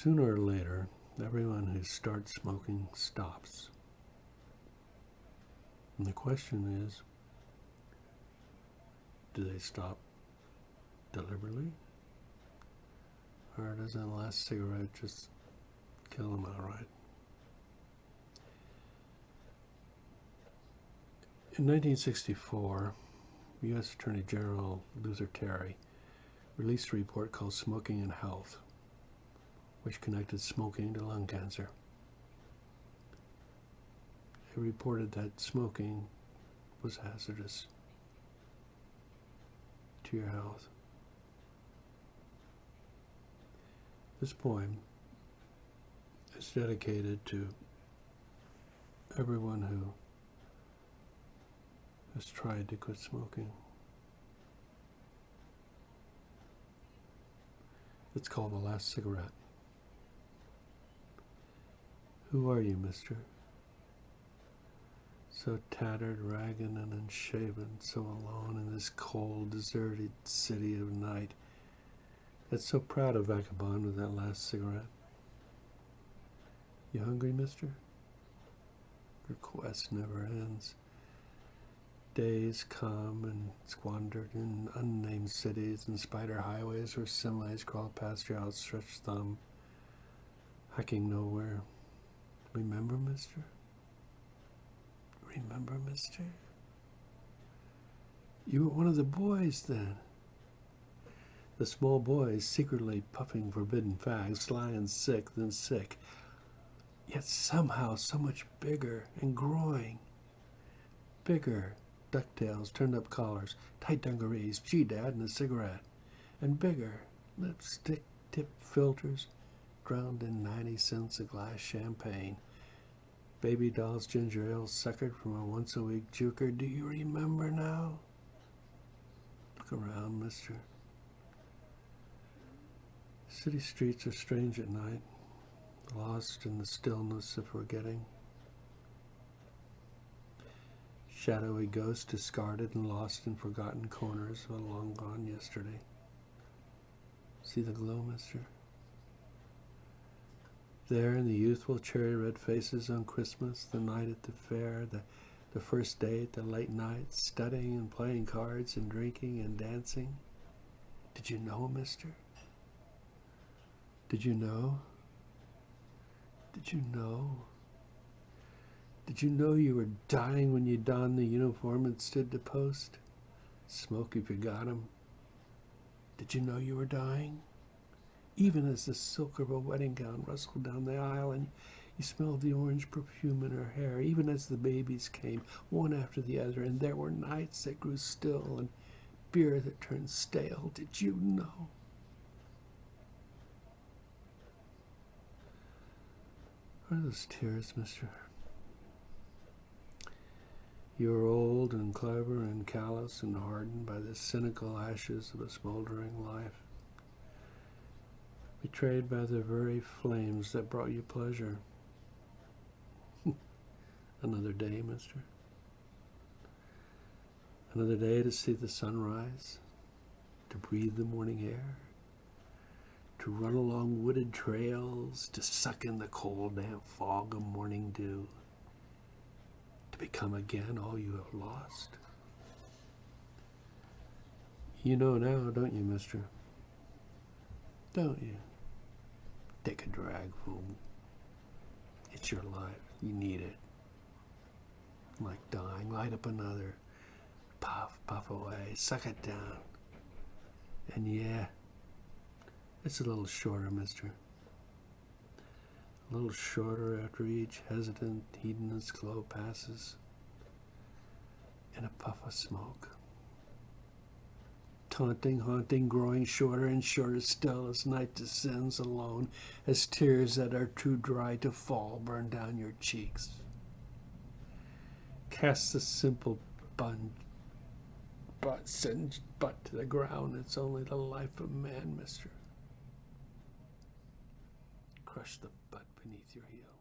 Sooner or later, everyone who starts smoking stops. And the question is, do they stop deliberately? Or does that last cigarette just kill them outright? In 1964, U.S. Attorney General Luther Terry released a report called Smoking and Health, which connected smoking to lung cancer. It reported that smoking was hazardous to your health. This poem is dedicated to everyone who has tried to quit smoking. It's called The Last Cigaret. Who are you, mister? So tattered, ragged, and unshaven, so alone in this cold, deserted city of night. Yet so proud of vagabond with that last cigarette. You hungry, mister? Your quest never ends. Days come and squandered in unnamed cities and spider highways where semis crawl past your outstretched thumb, hacking nowhere. Remember, mister? Remember, mister? You were one of the boys then. The small boys secretly puffing forbidden fags, lying sick than sick, yet somehow so much bigger and growing. Bigger. Ducktails, turned-up collars, tight dungarees, G-Dad and a cigarette. And bigger, lipstick-tipped filters, drowned in 90 cents a glass champagne. Baby dolls, ginger ale suckered from a once-a-week juker. Do you remember now? Look around, mister. City streets are strange at night, lost in the stillness of forgetting. Shadowy ghosts discarded and lost in forgotten corners of a long gone yesterday. See the glow, mister? There in the youthful cherry red faces on Christmas, the night at the fair, the first date, the late nights, studying and playing cards and drinking and dancing. Did you know, mister? Did you know? Did you know? Did you know you were dying when you donned the uniform and stood to post? Smoke if you got 'em. Did you know you were dying? Even as the silk of a wedding gown rustled down the aisle and you smelled the orange perfume in her hair, even as the babies came, one after the other, and there were nights that grew still and beer that turned stale. Did you know? Are those tears, mister? You are old and clever and callous and hardened by the cynical ashes of a smoldering life, betrayed by the very flames that brought you pleasure. Another day, mister. Another day to see the sunrise, to breathe the morning air, to run along wooded trails, to suck in the cold, damp fog of morning dew, to become again all you have lost. You know now, don't you, mister? Don't you? Take a drag, fool. It's your life. You need it. Like dying, light up another. Puff, puff away. Suck it down. And yeah, it's a little shorter, mister. A little shorter after each hesitant, hedonist glow passes in a puff of smoke. Taunting, haunting, growing shorter and shorter still as night descends alone, as tears that are too dry to fall burn down your cheeks. Cast the simple singed butt to the ground. It's only the life of man, mister. Crush the butt beneath your heel.